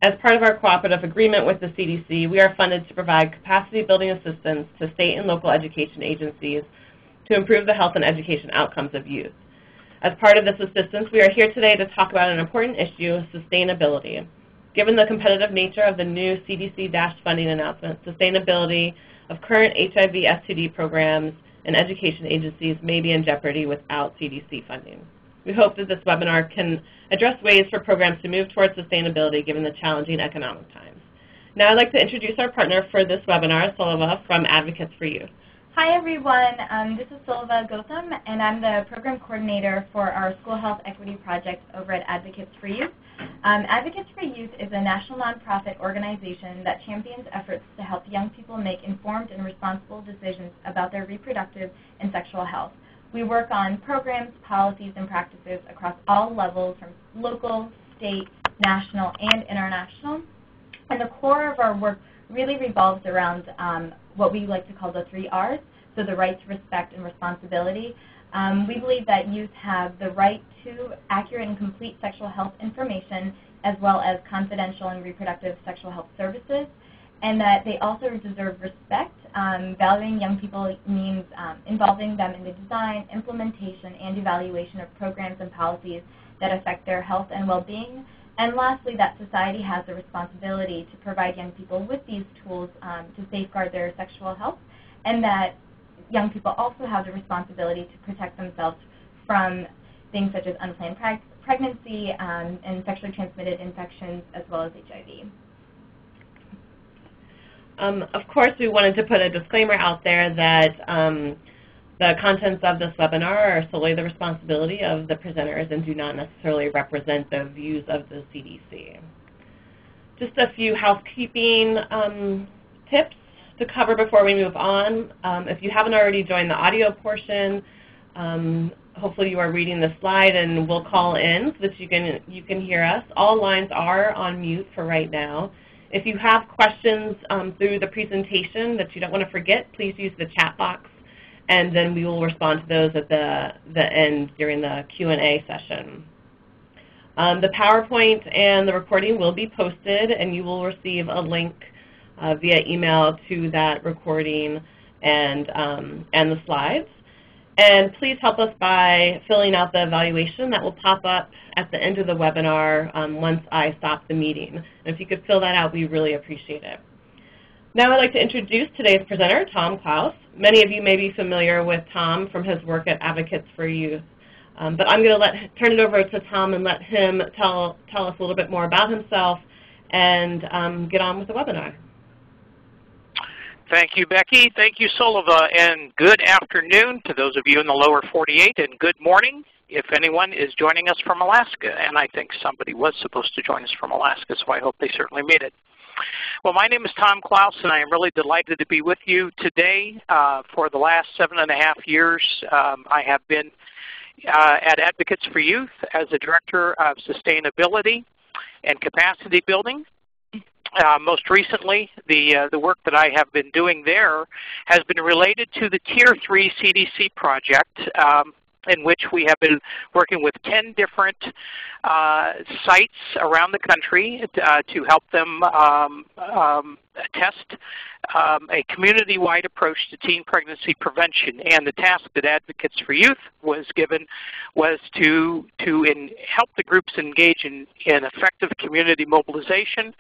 As part of our cooperative agreement with the CDC, we are funded to provide capacity building assistance to state and local education agencies to improve the health and education outcomes of youth. As part of this assistance, we are here today to talk about an important issue, sustainability. Given the competitive nature of the new CDC funding announcement, sustainability of current HIV STD programs and education agencies may be in jeopardy without CDC funding. We hope that this webinar can address ways for programs to move towards sustainability given the challenging economic times. Now I'd like to introduce our partner for this webinar, Sulava from Advocates for Youth. Hi everyone, this is Sulava Gautam, and I'm the program coordinator for our School Health Equity Project over at Advocates for Youth. Advocates for Youth is a national nonprofit organization that champions efforts to help young people make informed and responsible decisions about their reproductive and sexual health. We work on programs, policies, and practices across all levels from local, state, national, and international. And the core of our work really revolves around what we like to call the 3 R's, so the rights, respect, and responsibility. We believe that youth have the right to accurate and complete sexual health information as well as confidential and reproductive sexual health services, and that they also deserve respect. Valuing young people means involving them in the design, implementation, and evaluation of programs and policies that affect their health and well-being. And lastly, that society has a responsibility to provide young people with these tools to safeguard their sexual health, and that young people also have the responsibility to protect themselves from things such as unplanned pregnancy and sexually transmitted infections as well as HIV. Of course, we wanted to put a disclaimer out there that the contents of this webinar are solely the responsibility of the presenters and do not necessarily represent the views of the CDC. Just a few housekeeping tips to cover before we move on. If you haven't already joined the audio portion, hopefully you are reading the slide and we'll call in so that you can hear us. All lines are on mute for right now. If you have questions through the presentation that you don't want to forget, please use the chat box, and then we will respond to those at the end during the Q&A session. The PowerPoint and the recording will be posted, and you will receive a link via email to that recording and the slides. And please help us by filling out the evaluation that will pop up at the end of the webinar once I stop the meeting. And if you could fill that out, we really appreciate it. Now I'd like to introduce today's presenter, Tom Klaus. Many of you may be familiar with Tom from his work at Advocates for Youth. But I'm going to turn it over to Tom and let him tell us a little bit more about himself and get on with the webinar. Thank you, Becky. Thank you, Sulava, and good afternoon to those of you in the lower 48, and good morning if anyone is joining us from Alaska. And I think somebody was supposed to join us from Alaska, so I hope they certainly made it. Well, my name is Tom Klaus, and I am really delighted to be with you today. For the last 7.5 years, I have been at Advocates for Youth as the Director of Sustainability and Capacity Building. Most recently, the work that I have been doing there has been related to the Tier 3 CDC project, in which we have been working with 10 different sites around the country to help them test a community-wide approach to teen pregnancy prevention. And the task that Advocates for Youth was given was to help the groups engage in effective community mobilization,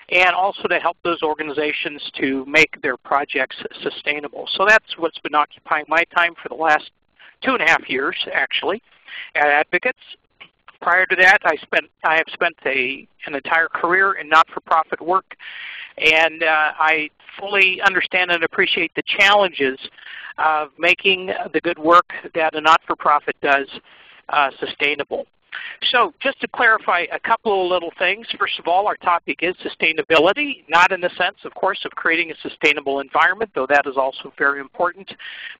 and also to help those organizations to make their projects sustainable. So that's what's been occupying my time for the last 2.5 years, actually, at Advocates. Prior to that, I have spent an entire career in not-for-profit work, and I fully understand and appreciate the challenges of making the good work that a not-for-profit does sustainable. So just to clarify a couple of little things. First of all, our topic is sustainability, not in the sense, of course, of creating a sustainable environment, though that is also very important,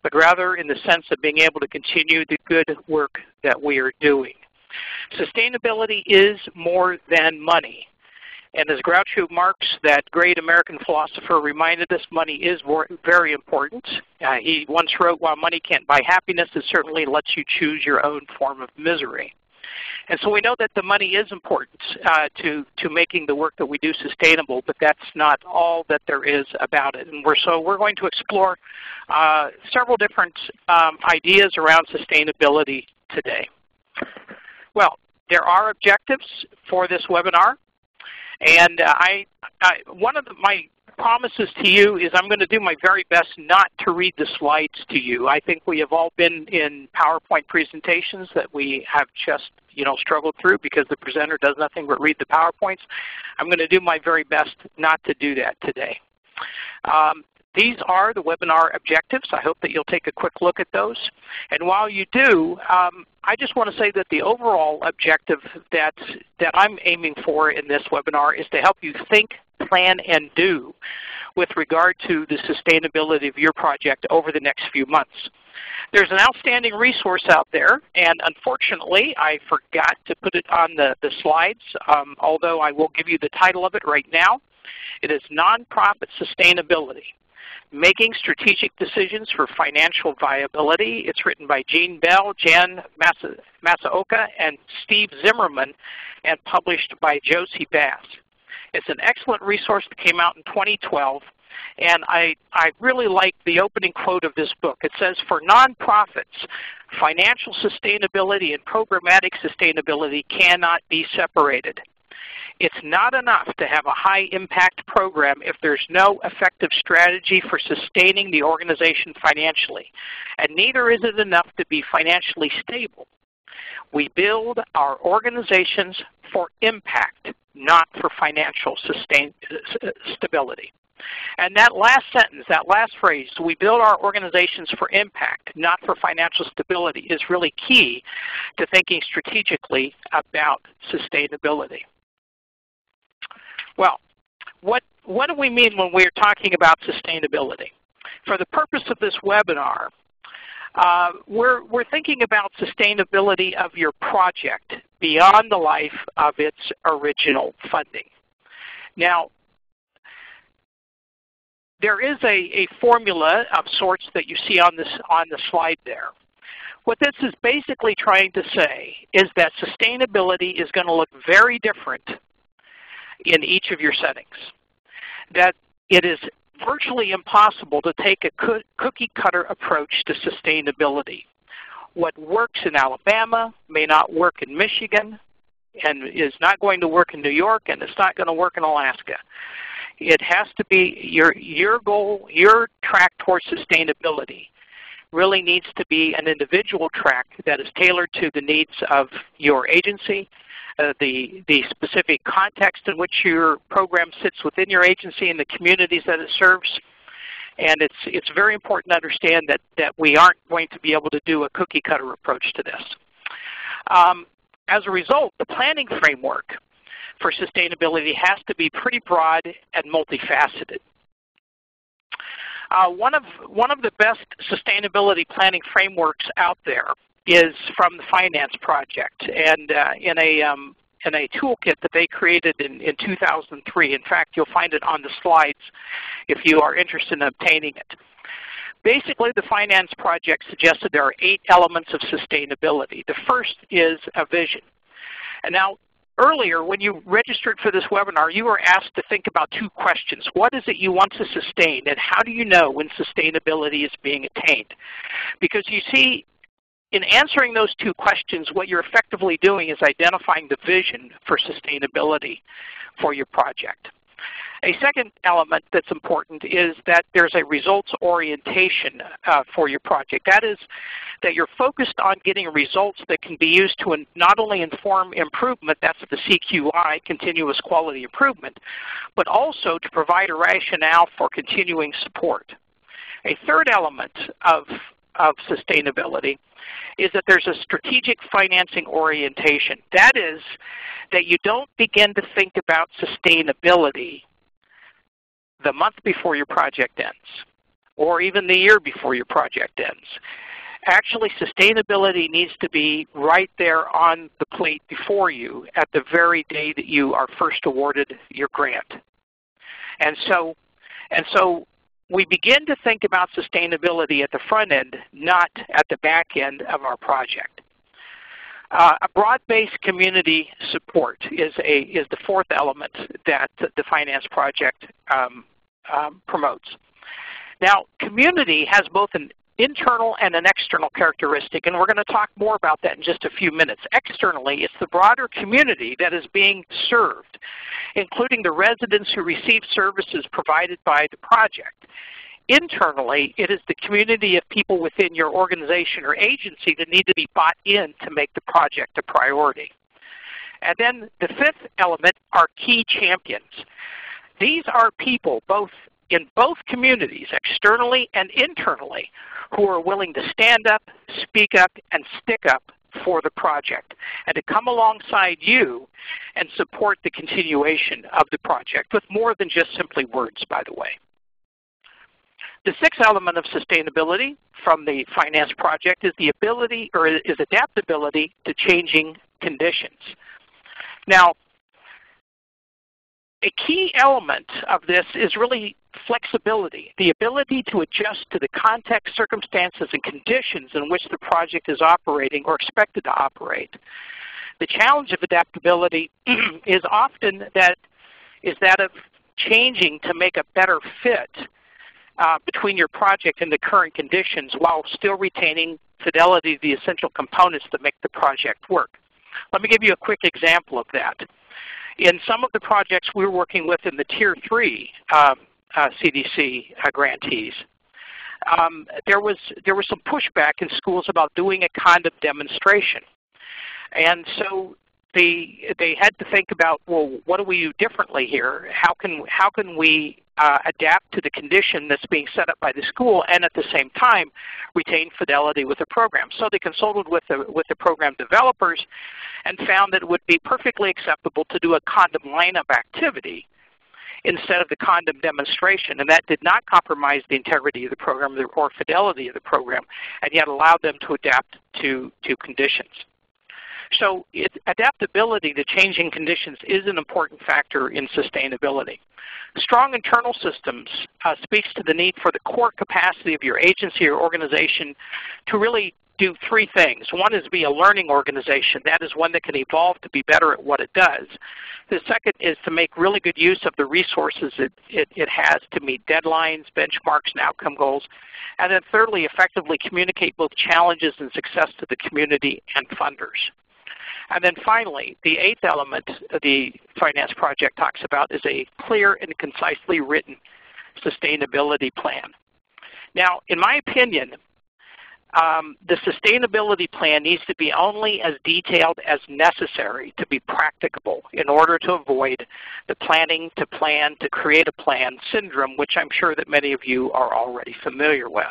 but rather in the sense of being able to continue the good work that we are doing. Sustainability is more than money. And as Groucho Marx, that great American philosopher, reminded us, money is very important. He once wrote, while money can't buy happiness, it certainly lets you choose your own form of misery. And so we know that the money is important to making the work that we do sustainable, but that's not all that there is about it. And so we're going to explore several different ideas around sustainability today. Well, there are objectives for this webinar, and one of my promises to you is I'm going to do my very best not to read the slides to you. I think we have all been in PowerPoint presentations that we have just struggled through because the presenter does nothing but read the PowerPoints. I'm going to do my very best not to do that today. These are the webinar objectives. I hope that you'll take a quick look at those. And while you do, I just want to say that the overall objective that I'm aiming for in this webinar is to help you think, plan, and do with regard to the sustainability of your project over the next few months. There's an outstanding resource out there, and unfortunately I forgot to put it on the slides, although I will give you the title of it right now. It is Nonprofit Sustainability: Making Strategic Decisions for Financial Viability. It's written by Jean Bell, Jan Masaoka, and Steve Zimmerman, and published by Josie Bass. It's an excellent resource that came out in 2012, and I really like the opening quote of this book. It says, "For nonprofits, financial sustainability and programmatic sustainability cannot be separated. It's not enough to have a high-impact program if there's no effective strategy for sustaining the organization financially, and neither is it enough to be financially stable. We build our organizations for impact, not for financial stability." And that last sentence, that last phrase, "we build our organizations for impact, not for financial stability," is really key to thinking strategically about sustainability. Well, what do we mean when we're talking about sustainability? For the purpose of this webinar, we're thinking about sustainability of your project beyond the life of its original funding. Now, there is a formula of sorts that you see on the slide there. What this is basically trying to say is that sustainability is going to look very different in each of your settings. That it is virtually impossible to take a cookie-cutter approach to sustainability. What works in Alabama may not work in Michigan, and is not going to work in New York, and it's not going to work in Alaska. It has to be your goal, your track towards sustainability really needs to be an individual track that is tailored to the needs of your agency, the specific context in which your program sits within your agency and the communities that it serves. And it's very important to understand that we aren't going to be able to do a cookie-cutter approach to this. As a result, the planning framework for sustainability has to be pretty broad and multifaceted. One of the best sustainability planning frameworks out there is from the Finance Project, and in a toolkit that they created in 2003. In fact, you'll find it on the slides if you are interested in obtaining it. Basically, the Finance Project suggested there are 8 elements of sustainability. The first is a vision. And now, earlier, when you registered for this webinar, you were asked to think about 2 questions. What is it you want to sustain, and how do you know when sustainability is being attained? Because you see, in answering those 2 questions, what you're effectively doing is identifying the vision for sustainability for your project. A second element that's important is that there's a results orientation for your project. That is, that you're focused on getting results that can be used to not only inform improvement, that's the CQI, continuous quality improvement, but also to provide a rationale for continuing support. A third element of sustainability is that there's a strategic financing orientation. That is, that you don't begin to think about sustainability the month before your project ends, or even the year before your project ends. Actually, sustainability needs to be right there on the plate before you at the very day that you are first awarded your grant. And so we begin to think about sustainability at the front end, not at the back end of our project. A broad-based community support is the fourth element that the finance project promotes. Now, community has both an internal and an external characteristic, and we're going to talk more about that in just a few minutes. Externally, it's the broader community that is being served, including the residents who receive services provided by the project. Internally, it is the community of people within your organization or agency that need to be bought in to make the project a priority. And then the fifth element are key champions. These are people in both communities, externally and internally, who are willing to stand up, speak up, and stick up for the project, and to come alongside you and support the continuation of the project with more than just simply words, by the way. The sixth element of sustainability from the finance project is the ability, or is adaptability to changing conditions. Now, a key element of this is really flexibility, the ability to adjust to the context, circumstances, and conditions in which the project is operating or expected to operate. The challenge of adaptability is often that of changing to make a better fit between your project and the current conditions while still retaining fidelity to the essential components that make the project work. Let me give you a quick example of that. In some of the projects we're working with in the Tier 3 CDC grantees, there was some pushback in schools about doing a condom demonstration. And so they had to think about, well, what do we do differently here? How can we adapt to the condition that's being set up by the school and at the same time retain fidelity with the program? So they consulted with the program developers and found that it would be perfectly acceptable to do a condom lineup activity instead of the condom demonstration, and that did not compromise the integrity of the program or fidelity of the program, and yet allowed them to adapt to conditions. So adaptability to changing conditions is an important factor in sustainability. Strong internal systems speaks to the need for the core capacity of your agency or organization to really do three things. One is be a learning organization. That is one that can evolve to be better at what it does. The second is to make really good use of the resources it has to meet deadlines, benchmarks, and outcome goals. And then thirdly, effectively communicate both challenges and success to the community and funders. And then finally, the eighth element the finance project talks about is a clear and concisely written sustainability plan. Now, in my opinion, the sustainability plan needs to be only as detailed as necessary to be practicable in order to avoid the planning to plan to create a plan syndrome, which I'm sure that many of you are already familiar with.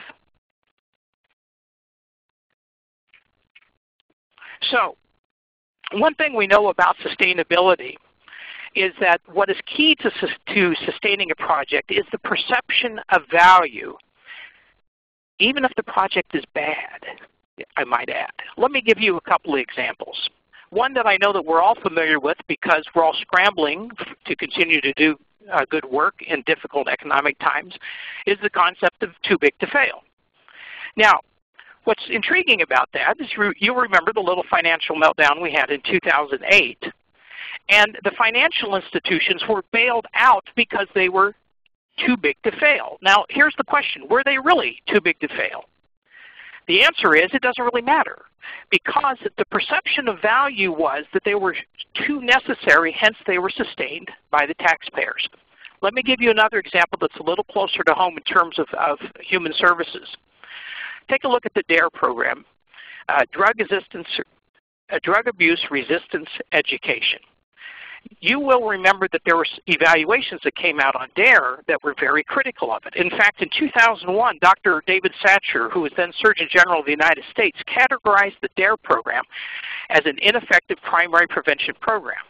So, one thing we know about sustainability is that what is key to sustaining a project is the perception of value, even if the project is bad, I might add. Let me give you a couple of examples. One that I know that we're all familiar with because we're all scrambling to continue to do good work in difficult economic times is the concept of too big to fail. Now, what's intriguing about that is you'll remember the little financial meltdown we had in 2008. And the financial institutions were bailed out because they were too big to fail. Now, here's the question. Were they really too big to fail? The answer is it doesn't really matter because the perception of value was that they were too necessary, hence they were sustained by the taxpayers. Let me give you another example that's a little closer to home in terms of human services. Take a look at the DARE program, Drug Abuse Resistance Education. You will remember that there were evaluations that came out on DARE that were very critical of it. In fact, in 2001, Dr. David Satcher, who was then Surgeon General of the United States, categorized the DARE program as an ineffective primary prevention program.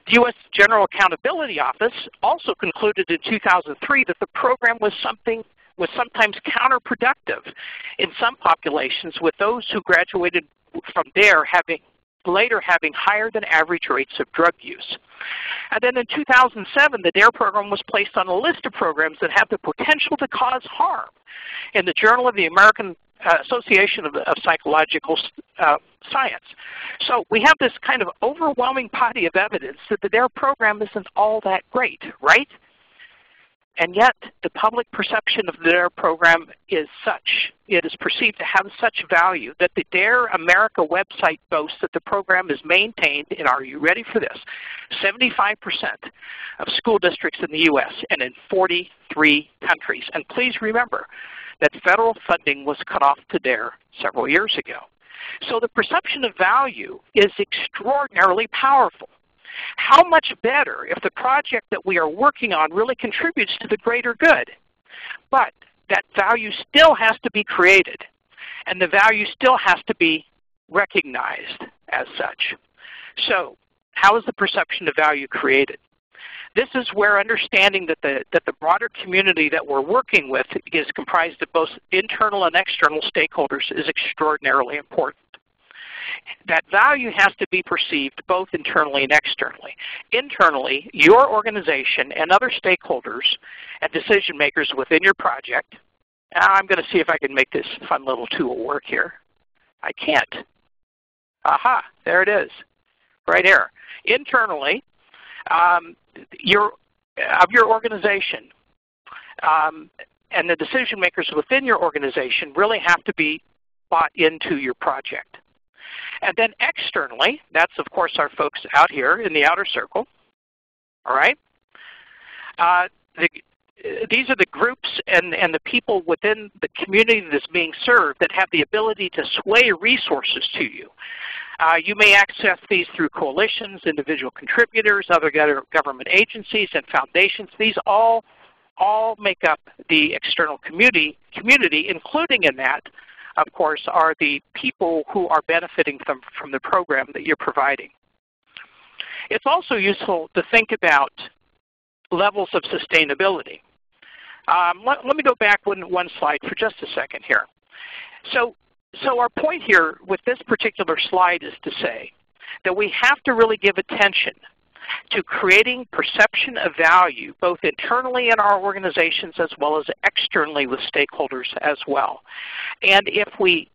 The U.S. General Accountability Office also concluded in 2003 that the program was sometimes counterproductive in some populations, with those who graduated from DARE later having higher than average rates of drug use. And then in 2007, the DARE program was placed on a list of programs that have the potential to cause harm in the Journal of the American Association of Psychological science. So we have this kind of overwhelming body of evidence that the DARE program isn't all that great, right? And yet the public perception of the DARE program is such, it is perceived to have such value that the DARE America website boasts that the program is maintained in, are you ready for this, 75% of school districts in the U.S. and in 43 countries. And please remember that federal funding was cut off to DARE several years ago. So the perception of value is extraordinarily powerful. How much better if the project that we are working on really contributes to the greater good? But that value still has to be created, and the value still has to be recognized as such. So how is the perception of value created? This is where understanding that the broader community that we're working with is comprised of both internal and external stakeholders is extraordinarily important. That value has to be perceived both internally and externally. Internally, your organization and other stakeholders and decision makers within your project. Now I'm going to see if I can make this fun little tool work here. I can't. Aha, there it is, right here. Internally, your organization and the decision makers within your organization really have to be bought into your project. And then externally, that's of course our folks out here in the outer circle, all right? These are the groups and the people within the community that's being served that have the ability to sway resources to you. You may access these through coalitions, individual contributors, other government agencies, and foundations. These all make up the external community, including in that, of course, are the people who are benefiting from the program that you're providing. It's also useful to think about levels of sustainability. Let me go back one slide for just a second here. So our point here with this particular slide is to say that we have to really give attention to creating perception of value both internally in our organizations as well as externally with stakeholders as well. And if we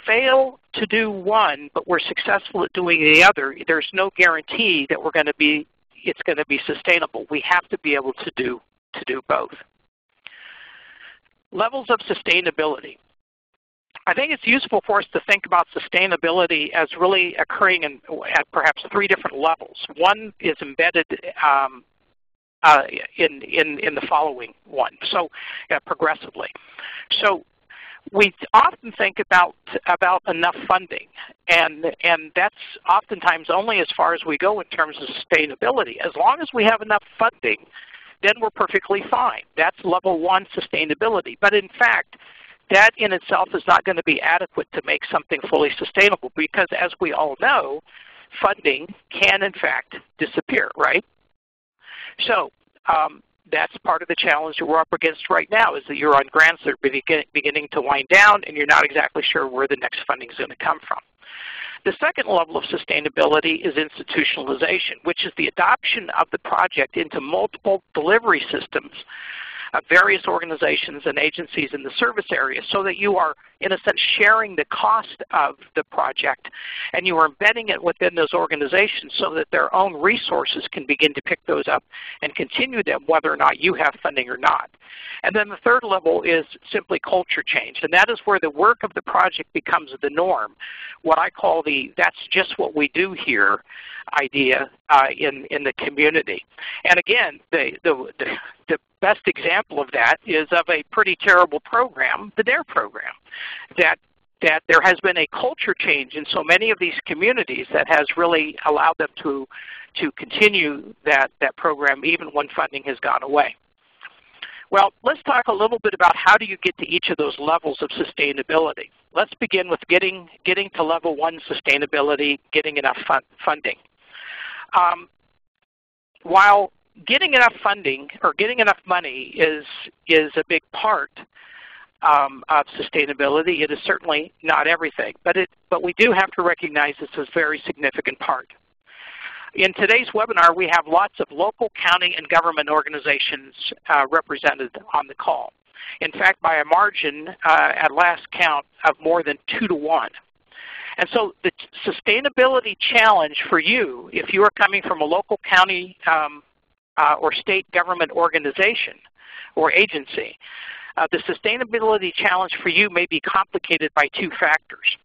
fail to do one but we're successful at doing the other, there's no guarantee that it's going to be sustainable. We have to be able to do both. Levels of sustainability. I think it's useful for us to think about sustainability as really occurring at perhaps three different levels. One is embedded in the following one, so progressively. So we often think about enough funding, and that's oftentimes only as far as we go in terms of sustainability. As long as we have enough funding, then we're perfectly fine. That's level one sustainability. But in fact, that in itself is not going to be adequate to make something fully sustainable because, as we all know, funding can in fact disappear, right? So that's part of the challenge that we're up against right now is that you're on grants that are beginning to wind down and you're not exactly sure where the next funding is going to come from. The second level of sustainability is institutionalization, which is the adoption of the project into multiple delivery systems of various organizations and agencies in the service area so that you are, in a sense, sharing the cost of the project and you are embedding it within those organizations so that their own resources can begin to pick those up and continue them whether or not you have funding or not. And then the third level is simply culture change, and that is where the work of the project becomes the norm, what I call the that's just what we do here idea in the community. And again, the best example of that is of a pretty terrible program, the DARE program, that there has been a culture change in so many of these communities that has really allowed them to continue that program even when funding has gone away. Well, let's talk a little bit about how do you get to each of those levels of sustainability. Let's begin with getting to level one sustainability, getting enough funding. While getting enough funding or getting enough money is a big part of sustainability, it is certainly not everything, but we do have to recognize this as a very significant part. In today's webinar, we have lots of local, county, and government organizations represented on the call. In fact, by a margin at last count of more than 2 to 1. And so the sustainability challenge for you, if you are coming from a local county or state government organization or agency, the sustainability challenge for you may be complicated by two factors.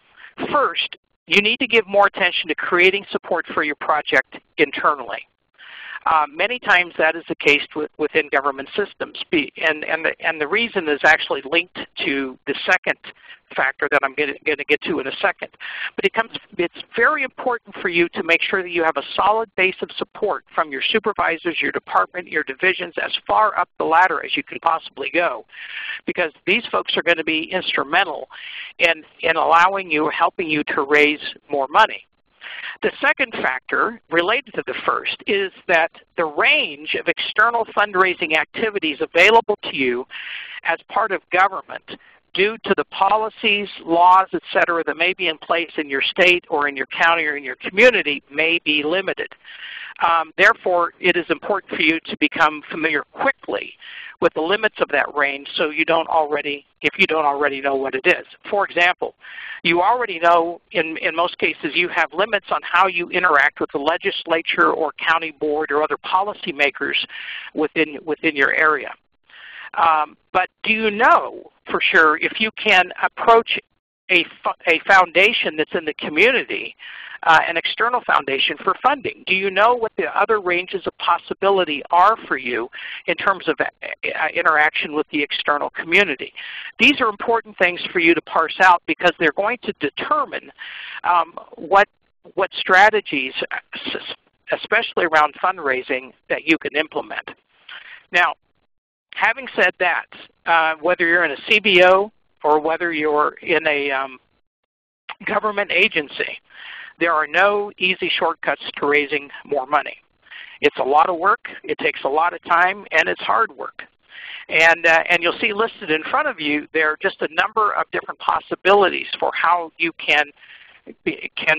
First, you need to give more attention to creating support for your project internally. Many times that is the case within government systems, and the reason is actually linked to the second factor that I'm going to get to in a second. But it's very important for you to make sure that you have a solid base of support from your supervisors, your department, your divisions, as far up the ladder as you can possibly go, because these folks are going to be instrumental in allowing you, helping you to raise more money. The second factor, related to the first, is that the range of external fundraising activities available to you as part of government, due to the policies, laws, etc., that may be in place in your state or in your county or in your community, may be limited. Therefore, it is important for you to become familiar quickly with the limits of that range, so if you don't already know what it is. For example, you already know, in most cases, you have limits on how you interact with the legislature or county board or other policymakers within your area. But do you know for sure if you can approach a foundation that's in the community, an external foundation for funding? Do you know what the other ranges of possibility are for you in terms of interaction with the external community? These are important things for you to parse out, because they're going to determine what strategies, especially around fundraising, that you can implement. Now, having said that, whether you're in a CBO or whether you're in a government agency, there are no easy shortcuts to raising more money. It's a lot of work, it takes a lot of time, and it's hard work. And you'll see listed in front of you there are just a number of different possibilities for how you can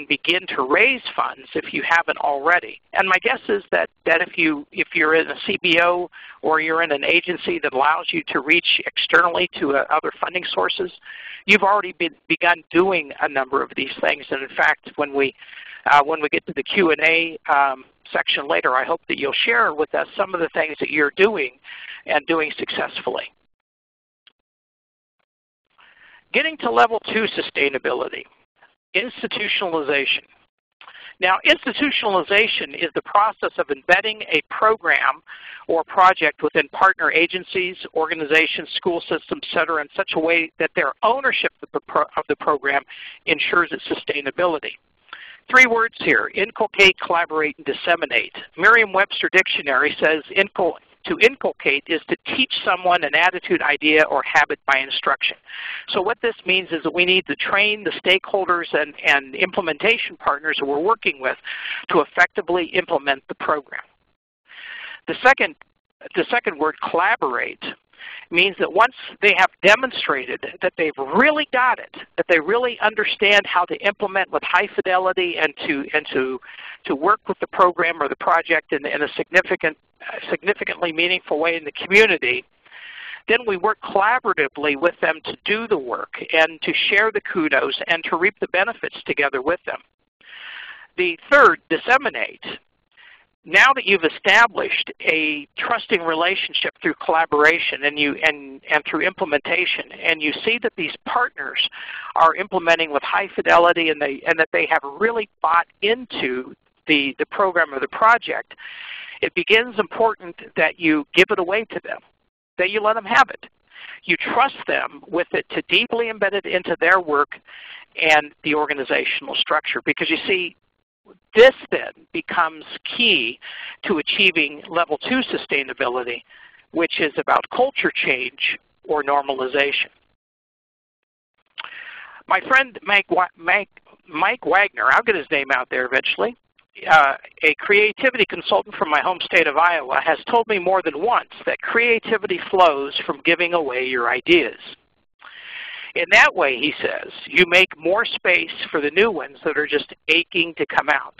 begin to raise funds if you haven't already. And my guess is that if you're in a CBO or you're in an agency that allows you to reach externally to other funding sources, you've already begun doing a number of these things. And in fact, when we get to the Q&A section later, I hope that you'll share with us some of the things that you're doing and doing successfully. Getting to level 2 sustainability. Institutionalization. Now, institutionalization is the process of embedding a program or project within partner agencies, organizations, school systems, etc., in such a way that their ownership of the program ensures its sustainability. 3 words here: inculcate, collaborate, and disseminate. Merriam-Webster Dictionary says to inculcate is to teach someone an attitude, idea, or habit by instruction. So what this means is that we need to train the stakeholders and implementation partners that we're working with to effectively implement the program. The second word, collaborate, means that once they have demonstrated that they've really got it, that they really understand how to implement with high fidelity and to work with the program or the project in a significantly meaningful way in the community, then we work collaboratively with them to do the work and to share the kudos and to reap the benefits together with them. The third, disseminate. Now that you've established a trusting relationship through collaboration and through implementation, and you see that these partners are implementing with high fidelity and that they have really bought into the program or the project, it begins important that you give it away to them, that you let them have it. You trust them with it to deeply embed it into their work and the organizational structure, because you see, this then becomes key to achieving level 2 sustainability, which is about culture change or normalization. My friend Mike Wagner, I'll get his name out there eventually, a creativity consultant from my home state of Iowa, has told me more than once that creativity flows from giving away your ideas. In that way, he says, you make more space for the new ones that are just aching to come out.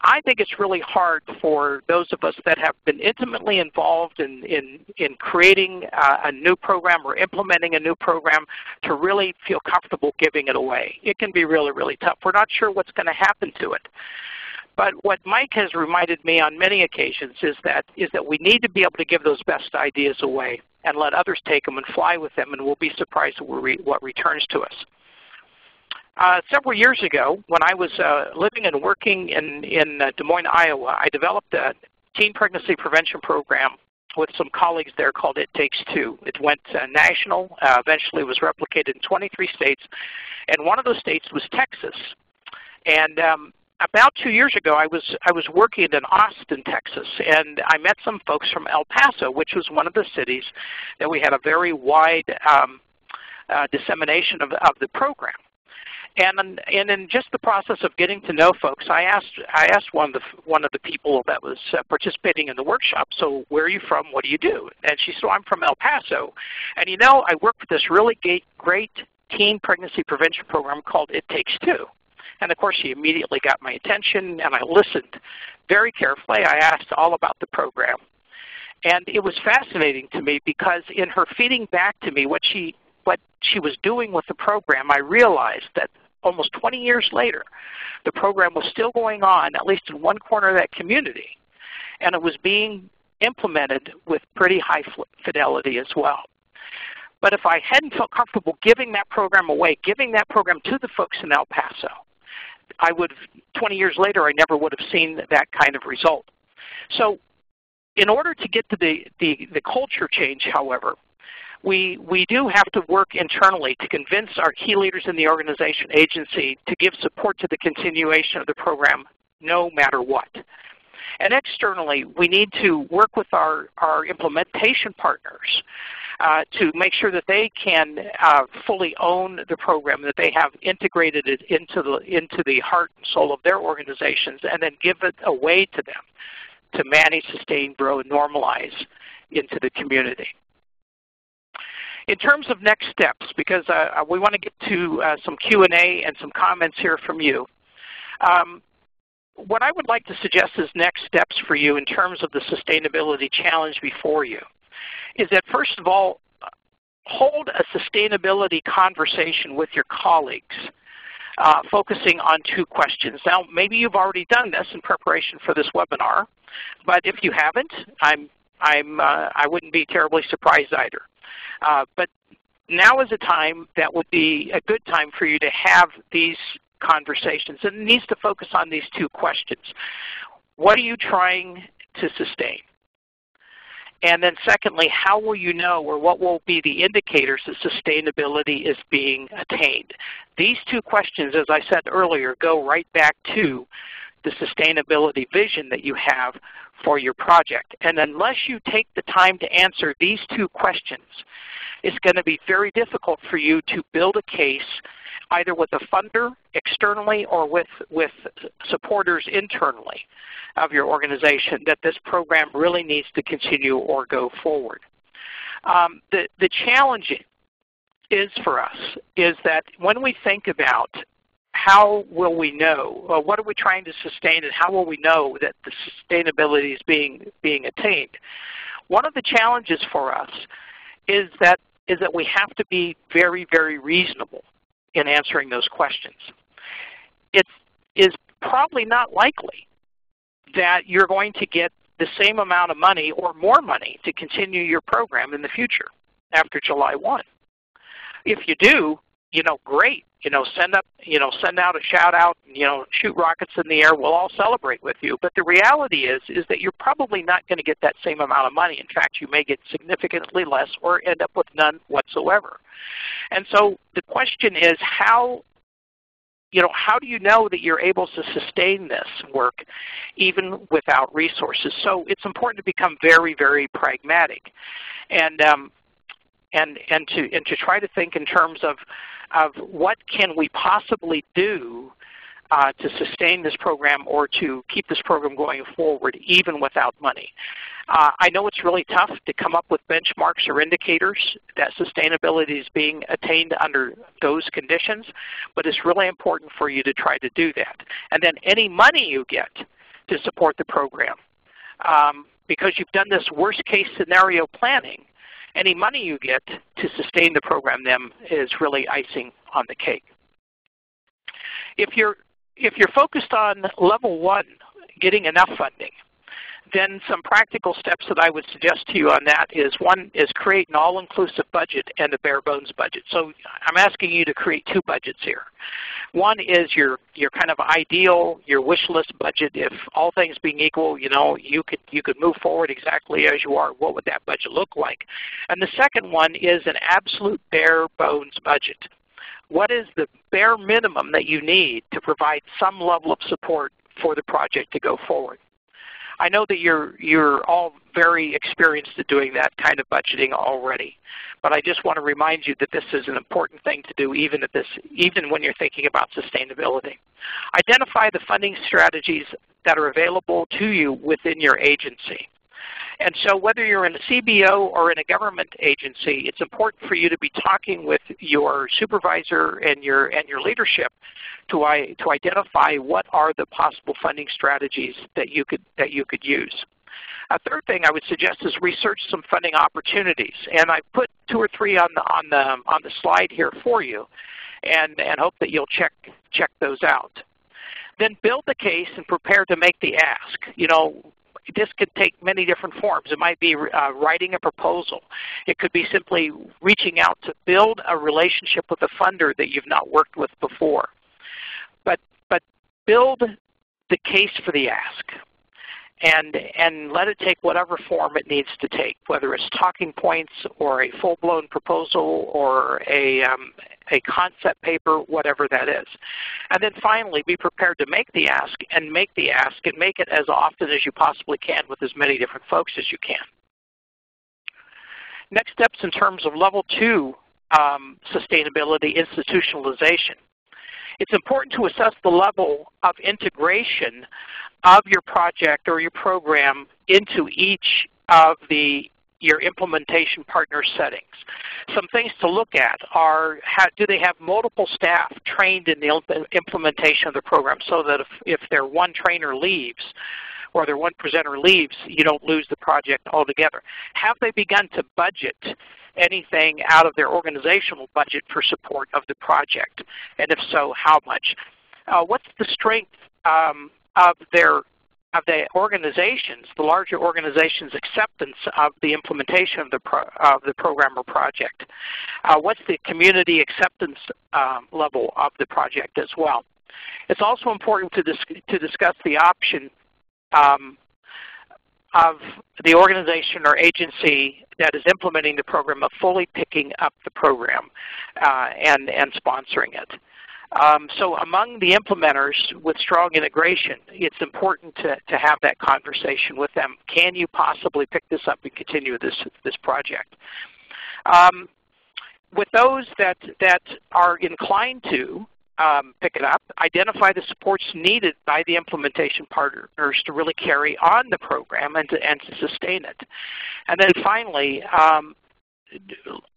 I think it's really hard for those of us that have been intimately involved in creating a new program or implementing a new program to really feel comfortable giving it away. It can be really, really tough. We're not sure what's going to happen to it. But what Mike has reminded me on many occasions is that we need to be able to give those best ideas away and let others take them and fly with them, and we'll be surprised at what returns to us. Several years ago, when I was living and working in Des Moines, Iowa, I developed a teen pregnancy prevention program with some colleagues there called It Takes Two. It went national, eventually was replicated in 23 states, and one of those states was Texas. And about 2 years ago, I was working in Austin, Texas, and I met some folks from El Paso, which was one of the cities that we had a very wide dissemination of the program. And in just the process of getting to know folks, I asked one of the people that was participating in the workshop, so where are you from? What do you do? And she said, I'm from El Paso. And you know, I work with this really great teen pregnancy prevention program called It Takes Two. And of course, she immediately got my attention, and I listened very carefully. I asked all about the program. And it was fascinating to me because in her feeding back to me what she was doing with the program, I realized that almost 20 years later, the program was still going on, at least in one corner of that community. And it was being implemented with pretty high fidelity as well. But if I hadn't felt comfortable giving that program away, giving that program to the folks in El Paso, 20 years later, I never would have seen that kind of result. So in order to get to the culture change, however, we do have to work internally to convince our key leaders in the organization agency to give support to the continuation of the program no matter what. And externally, we need to work with our implementation partners to make sure that they can fully own the program, that they have integrated it into the heart and soul of their organizations, and then give it away to them to manage, sustain, grow, and normalize into the community. In terms of next steps, because we want to get to some Q&A and some comments here from you, what I would like to suggest as next steps for you in terms of the sustainability challenge before you is that, first of all, hold a sustainability conversation with your colleagues, focusing on two questions. Now, maybe you've already done this in preparation for this webinar, but if you haven't, I wouldn't be terribly surprised either. But now is a time that would be a good time for you to have these conversations, and it needs to focus on these two questions. What are you trying to sustain? And then secondly, how will you know, or what will be the indicators that sustainability is being attained? These two questions, as I said earlier, go right back to the sustainability vision that you have for your project. And unless you take the time to answer these two questions, it's going to be very difficult for you to build a case either with a funder externally or with supporters internally of your organization that this program really needs to continue or go forward. The challenge is for us is that when we think about how will we know, what are we trying to sustain, and how will we know that the sustainability is being attained? One of the challenges for us is that we have to be very, very reasonable in answering those questions. It is probably not likely that you're going to get the same amount of money or more money to continue your program in the future after July 1. If you do, great. Send out a shout out, shoot rockets in the air. We'll all celebrate with you. But the reality is that you're probably not going to get that same amount of money. In fact, you may get significantly less or end up with none whatsoever. And so the question is how do you know that you're able to sustain this work even without resources? So it's important to become very, very pragmatic, and to try to think in terms of what can we possibly do to sustain this program or to keep this program going forward even without money. I know it's really tough to come up with benchmarks or indicators that sustainability is being attained under those conditions, but it's really important for you to try to do that. And then any money you get to support the program, because you've done this worst case scenario planning, any money you get to sustain the program then is really icing on the cake. If you're focused on level 1, getting enough funding, then some practical steps that I would suggest to you on that is, one is create an all-inclusive budget and a bare bones budget. So I'm asking you to create 2 budgets here. One is your kind of ideal, your wish list budget. If all things being equal, you know, you could move forward exactly as you are. What would that budget look like? And the second one is an absolute bare bones budget. What is the bare minimum that you need to provide some level of support for the project to go forward? I know that you're all very experienced at doing that kind of budgeting already, but I just want to remind you that this is an important thing to do even when you're thinking about sustainability. Identify the funding strategies that are available to you within your agency. And so whether you're in a CBO or in a government agency, it's important for you to be talking with your supervisor and your leadership to identify what are the possible funding strategies that you could use. A third thing I would suggest is research some funding opportunities, and I put 2 or 3 on the slide here for you, and hope that you'll check those out. Then build the case and prepare to make the ask. You know, this could take many different forms. It might be writing a proposal. It could be simply reaching out to build a relationship with a funder that you've not worked with before. But build the case for the ask, and let it take whatever form it needs to take, whether it's talking points or a full-blown proposal or a concept paper, whatever that is. And then finally, be prepared to make the ask and make it as often as you possibly can with as many different folks as you can. Next steps in terms of level 2 sustainability, institutionalization. It's important to assess the level of integration of your project or your program into each of your implementation partner settings. Some things to look at are, do they have multiple staff trained in the implementation of the program, so that if their one trainer leaves or their one presenter leaves, you don't lose the project altogether. Have they begun to budget anything out of their organizational budget for support of the project? And if so, how much? What's the strength of the organizations, the larger organizations' acceptance of the implementation of the program or project? What's the community acceptance level of the project as well? It's also important to discuss the option of the organization or agency that is implementing the program of fully picking up the program and sponsoring it. So among the implementers with strong integration, it's important to have that conversation with them. Can you possibly pick this up and continue this project? With those that are inclined to pick it up, identify the supports needed by the implementation partners to really carry on the program and to sustain it. And then finally,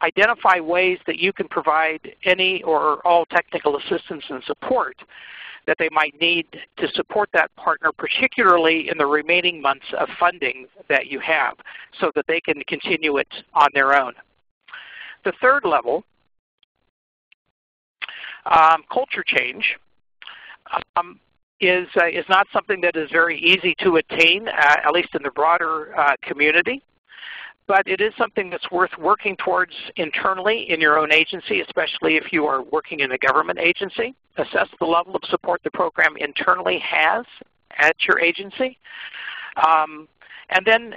identify ways that you can provide any or all technical assistance and support that they might need to support that partner, particularly in the remaining months of funding that you have, so that they can continue it on their own. The third level, culture change, is not something that is very easy to attain, at least in the broader community. But it is something that's worth working towards internally in your own agency, especially if you are working in a government agency. Assess the level of support the program internally has at your agency. And then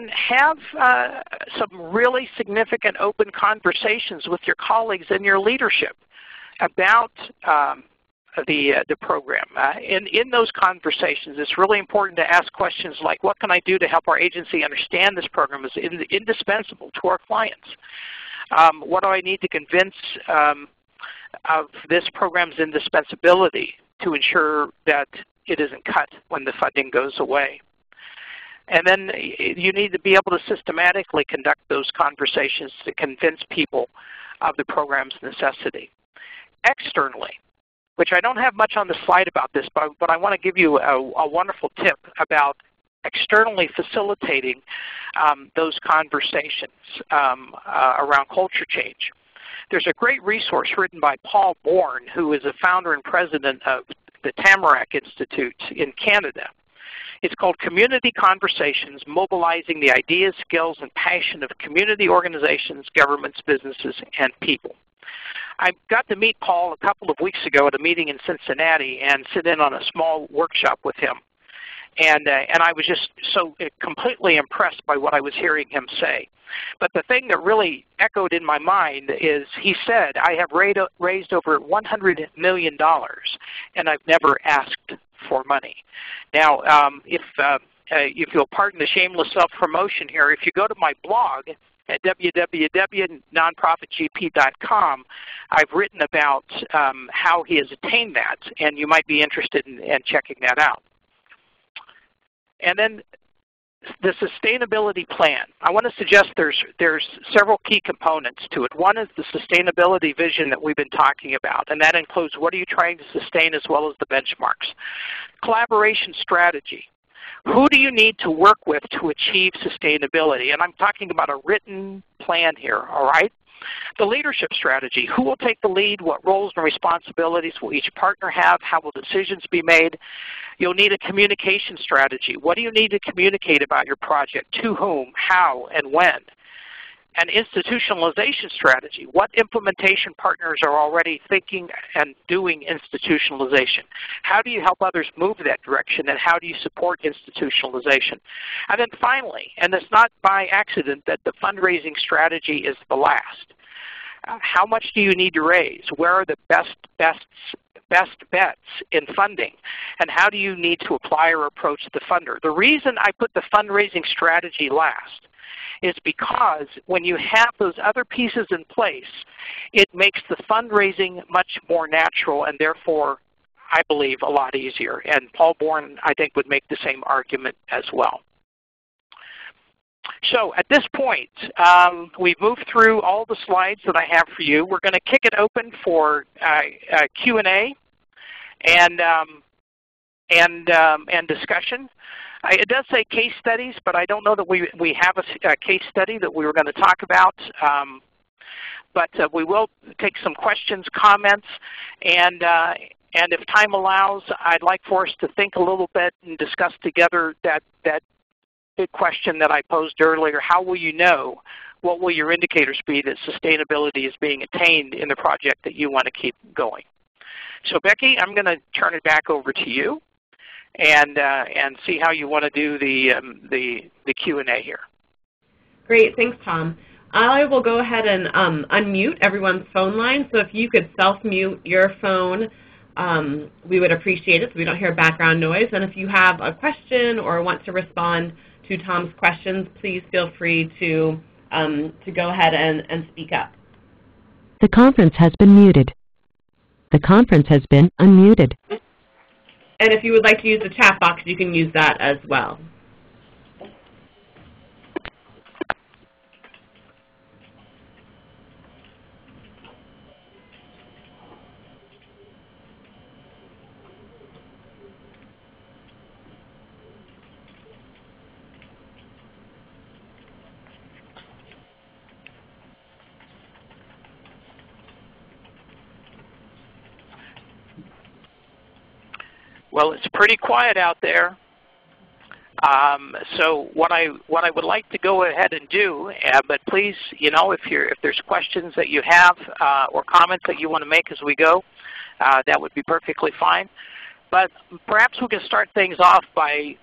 have some really significant open conversations with your colleagues and your leadership about the program. In those conversations, it's really important to ask questions like, what can I do to help our agency understand this program is indispensable to our clients? What do I need to convince of this program's indispensability to ensure that it isn't cut when the funding goes away. And then you need to be able to systematically conduct those conversations to convince people of the program's necessity. Externally, which I don't have much on the slide about this, but I want to give you a wonderful tip about externally facilitating those conversations around culture change. There's a great resource written by Paul Bourne, who is a founder and president of the Tamarack Institute in Canada. It's called Community Conversations, Mobilizing the Ideas, Skills, and Passion of Community Organizations, Governments, Businesses, and People. I got to meet Paul a couple of weeks ago at a meeting in Cincinnati and sit in on a small workshop with him. And I was just so completely impressed by what I was hearing him say. But the thing that really echoed in my mind is he said, I have raised over $100 million, and I've never asked for money. Now, if you'll pardon the shameless self-promotion here, if you go to my blog at www.nonprofitgp.com, I've written about how he has attained that, and you might be interested in checking that out. And then the sustainability plan. I want to suggest there's several key components to it. One is the sustainability vision that we've been talking about, and that includes what are you trying to sustain as well as the benchmarks. Collaboration strategy. Who do you need to work with to achieve sustainability? And I'm talking about a written plan here, all right? The leadership strategy. Who will take the lead? What roles and responsibilities will each partner have? How will decisions be made? You'll need a communication strategy. What do you need to communicate about your project? To whom? How? And when? An institutionalization strategy. What implementation partners are already thinking and doing institutionalization? How do you help others move that direction, and how do you support institutionalization? And then finally, and it's not by accident that the fundraising strategy is the last. How much do you need to raise? Where are the best bets in funding? And how do you need to apply or approach the funder? The reason I put the fundraising strategy last is because when you have those other pieces in place, it makes the fundraising much more natural and therefore, I believe, a lot easier. And Paul Bourne, I think, would make the same argument as well. So at this point, we've moved through all the slides that I have for you. We're going to kick it open for Q&A and discussion. It does say case studies, but I don't know that we have a case study that we were going to talk about. But we will take some questions, comments, and if time allows, I'd like for us to think a little bit and discuss together that big question that I posed earlier. How will you know? What will your indicators be that sustainability is being attained in the project that you want to keep going? So Becky, I'm going to turn it back over to you and see how you want to do the Q&A here. Great, thanks Tom. I will go ahead and unmute everyone's phone line. So if you could self-mute your phone, we would appreciate it so we don't hear background noise. And if you have a question or want to respond to Tom's questions, please feel free to go ahead and speak up. The conference has been muted. The conference has been unmuted. And if you would like to use the chat box, you can use that as well. Well, it's pretty quiet out there. So what I would like to go ahead and do, but please, if there's questions that you have or comments that you want to make as we go, that would be perfectly fine. But perhaps we can start things off by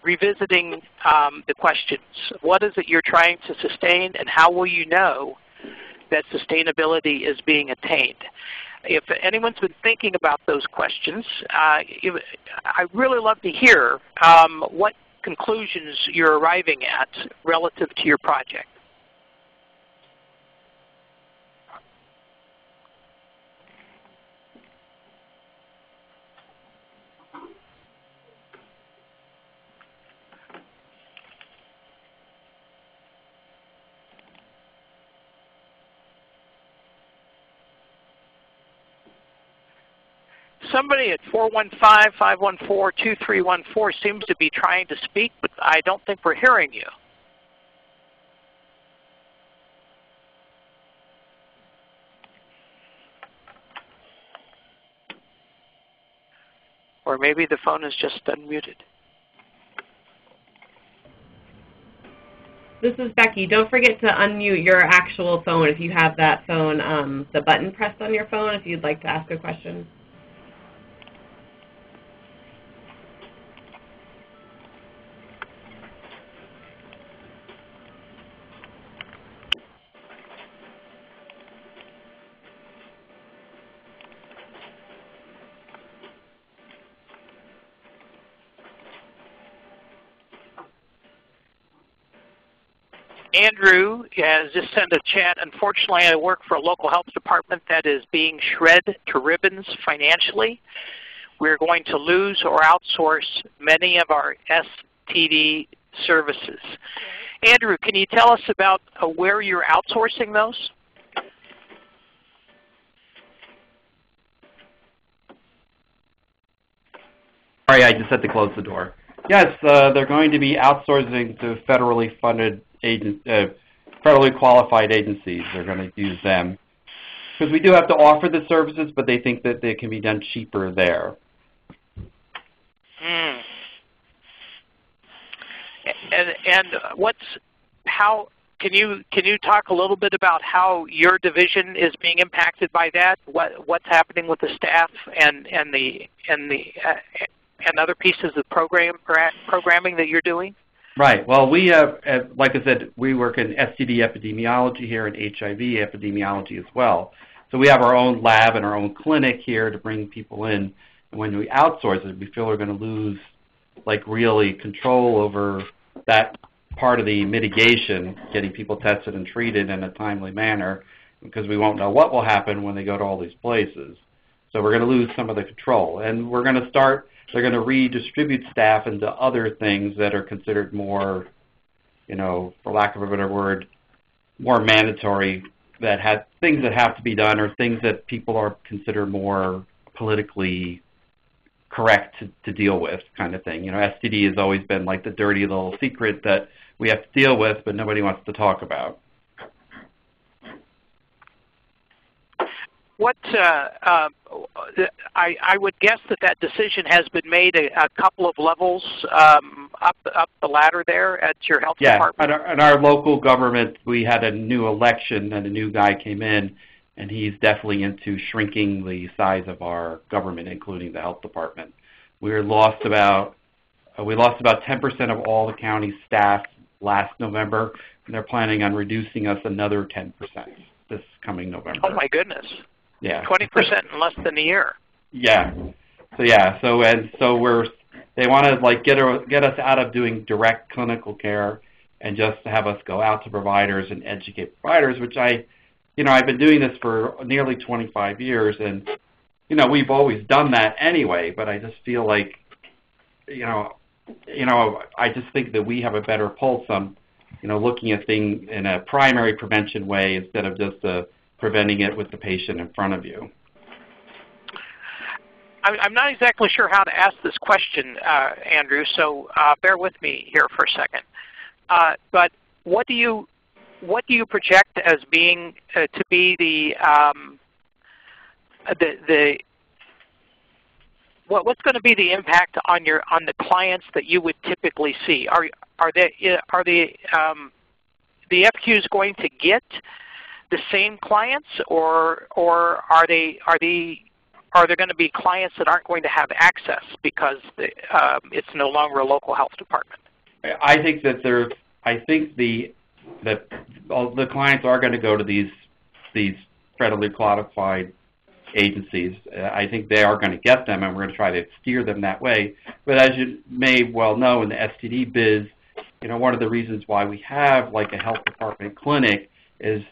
revisiting the questions. What is it you're trying to sustain, and how will you know that sustainability is being attained? If anyone's been thinking about those questions, I'd really love to hear what conclusions you're arriving at relative to your project. somebody at 415-514-2314 seems to be trying to speak, but I don't think we're hearing you. Or maybe the phone is just unmuted. This is Becky. Don't forget to unmute your actual phone if you have that phone, the button pressed on your phone if you'd like to ask a question. Andrew has just sent a chat. Unfortunately, I work for a local health department that is being shred to ribbons financially. We're going to lose or outsource many of our STD services. Andrew, can you tell us about where you're outsourcing those? Sorry, I just had to close the door. Yes, they're going to be outsourcing to federally funded federally qualified agencies. They're going to use them because we do have to offer the services, but they think that they can be done cheaper there. And can you talk a little bit about how your division is being impacted by that? What's happening with the staff and other pieces of programming that you're doing? Right. Well, we have, like I said, we work in STD epidemiology here and HIV epidemiology as well. So we have our own lab and our own clinic here to bring people in. And when we outsource it, we feel we're going to lose, like, really control over that part of the mitigation, getting people tested and treated in a timely manner, because we won't know what will happen when they go to all these places. So we're going to lose some of the control. And we're going to start. They're going to redistribute staff into other things that are considered more, for lack of a better word, more mandatory, that have things that have to be done or things that people are consider more politically correct to deal with, kind of thing. STD has always been like the dirty little secret that we have to deal with, but nobody wants to talk about. I would guess that decision has been made a couple of levels up the ladder there at your health department. Yeah, in our local government, we had a new election and a new guy came in, and he's definitely into shrinking the size of our government, including the health department. We lost about 10% of all the county staff last November, and they're planning on reducing us another 10% this coming November. Oh my goodness! Yeah, 20% in less than a year. Yeah. So they want to get us out of doing direct clinical care and just have us go out to providers and educate providers, which I've been doing this for nearly 25 years, and we've always done that anyway. But I just feel like I just think that we have a better pulse on looking at things in a primary prevention way instead of just preventing it with the patient in front of you. I'm not exactly sure how to ask this question, Andrew, so bear with me here for a second. But what do you project as being to be what's going to be the impact on the clients that you would typically see? Are the FQs going to get the same clients, or are there going to be clients that aren't going to have access because it's no longer a local health department? I think that the clients are going to go to these federally qualified agencies. I think they are going to get them, and we're going to try to steer them that way. But as you may well know, in the STD biz, one of the reasons why we have like a health department clinic is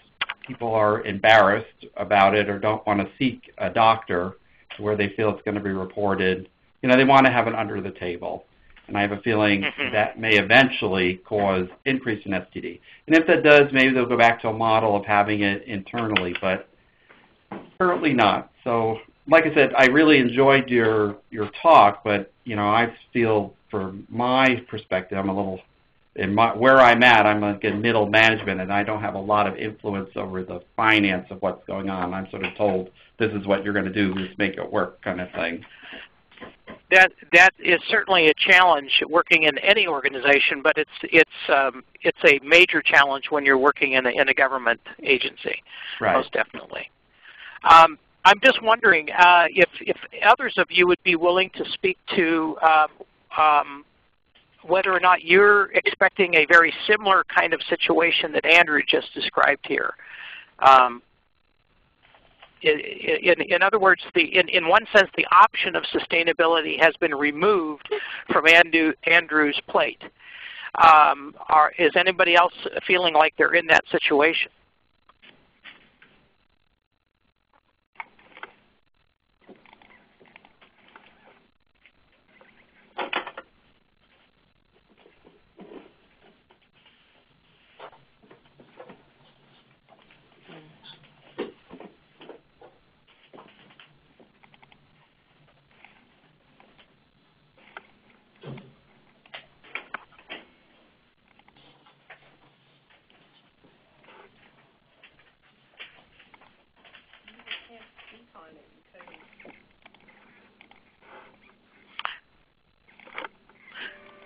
people are embarrassed about it or don't want to seek a doctor where they feel it's going to be reported. They want to have it under the table. And I have a feeling that may eventually cause increase in STD. And if that does, maybe they'll go back to a model of having it internally, but currently not. So like I said, I really enjoyed your talk, but I feel from my perspective, I'm a little where I'm at. I'm like in middle management, and I don't have a lot of influence over the finance of what's going on. I'm sort of told this is what you're going to do, just make it work, kind of thing. That is certainly a challenge working in any organization, but it's a major challenge when you're working in a government agency, right. Most definitely. I'm just wondering if others of you would be willing to speak to whether or not you're expecting a very similar kind of situation that Andrew just described here. In other words, in one sense, the option of sustainability has been removed from Andrew's plate. Is anybody else feeling like they're in that situation?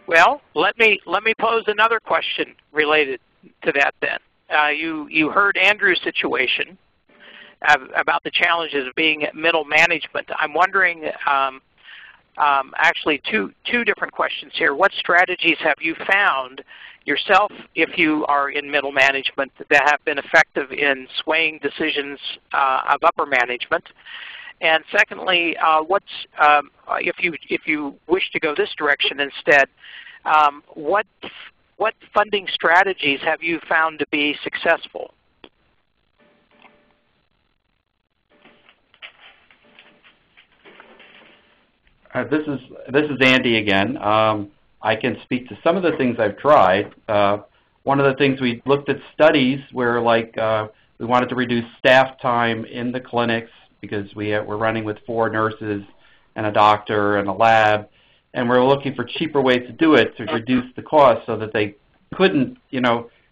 Well, let me pose another question related to that then. You heard Andrew's situation about the challenges of being middle management. I'm wondering actually two different questions here. What strategies have you found yourself, if you are in middle management, that have been effective in swaying decisions of upper management? And secondly, if you wish to go this direction instead, what funding strategies have you found to be successful? This is Andy again. I can speak to some of the things I've tried. One of the things we looked at studies where we wanted to reduce staff time in the clinics because we're running with 4 nurses and a doctor and a lab, and we're looking for cheaper ways to do it to reduce the cost so that they couldn't,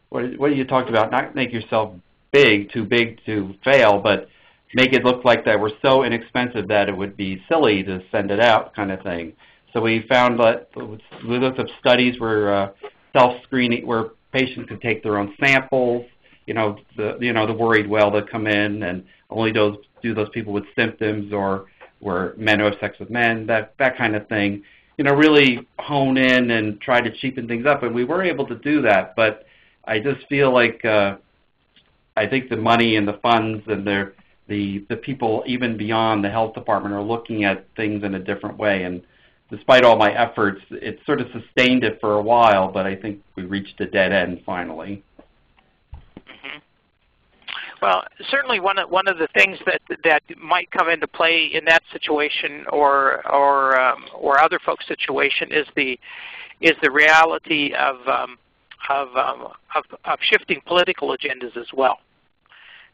what you talked about, not make yourself too big to fail, but make it look like that we're so inexpensive that it would be silly to send it out, kind of thing. So we found that we looked at studies where self-screening, where patients could take their own samples, the worried well that come in, and only do those people with symptoms or were men who have sex with men, that kind of thing. Really hone in and try to cheapen things up, and we were able to do that. But I just feel like I think the money and the funds and the people even beyond the health department are looking at things in a different way. And despite all my efforts, it sort of sustained it for a while, but I think we reached a dead end finally. Well, certainly one of the things that might come into play in that situation or other folks' situation is the reality of shifting political agendas as well.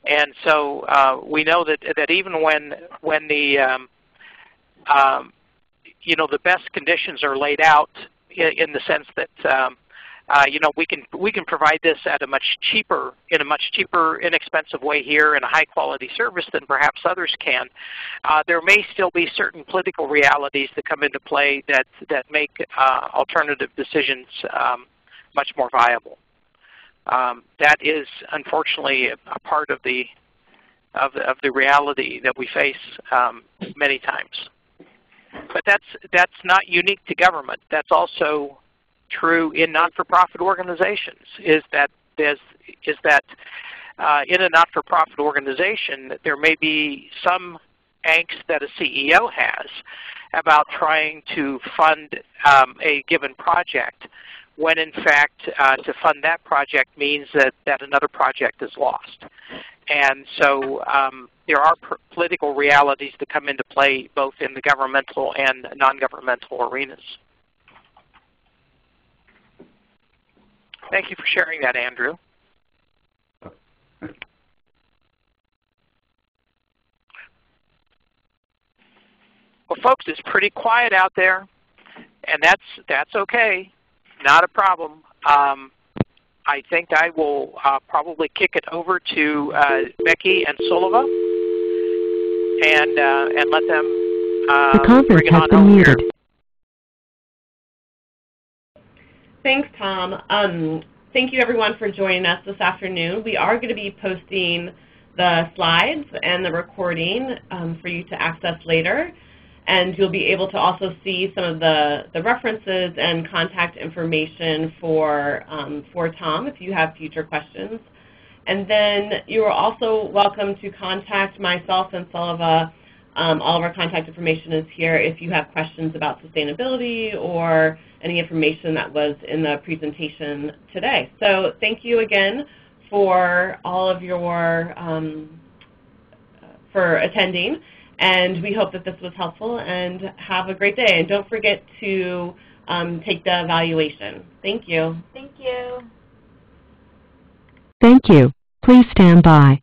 And so we know that even when the the best conditions are laid out in the sense that we can provide this at a much cheaper, inexpensive way here in a high quality service than perhaps others can. There may still be certain political realities that come into play that make alternative decisions much more viable. That is unfortunately a part of the reality that we face many times. But that's not unique to government. That's also true in not-for-profit organizations. Is that in a not-for-profit organization there may be some angst that a CEO has about trying to fund a given project, when in fact to fund that project means that another project is lost. And so there are political realities that come into play both in the governmental and non-governmental arenas. Thank you for sharing that, Andrew. Well, folks, it's pretty quiet out there, and that's okay. Not a problem. I think I will probably kick it over to Becky and Sulliva and let them The conference bring it has on been home muted. here. Thanks, Tom. Thank you, everyone, for joining us this afternoon. We are going to be posting the slides and the recording for you to access later. And you'll be able to also see some of the references and contact information for Tom if you have future questions. And then you are also welcome to contact myself and Sulliva. All of our contact information is here if you have questions about sustainability or any information that was in the presentation today. So thank you again for all of your, for attending. And we hope that this was helpful, and have a great day. And don't forget to take the evaluation. Thank you. Thank you. Thank you. Please stand by.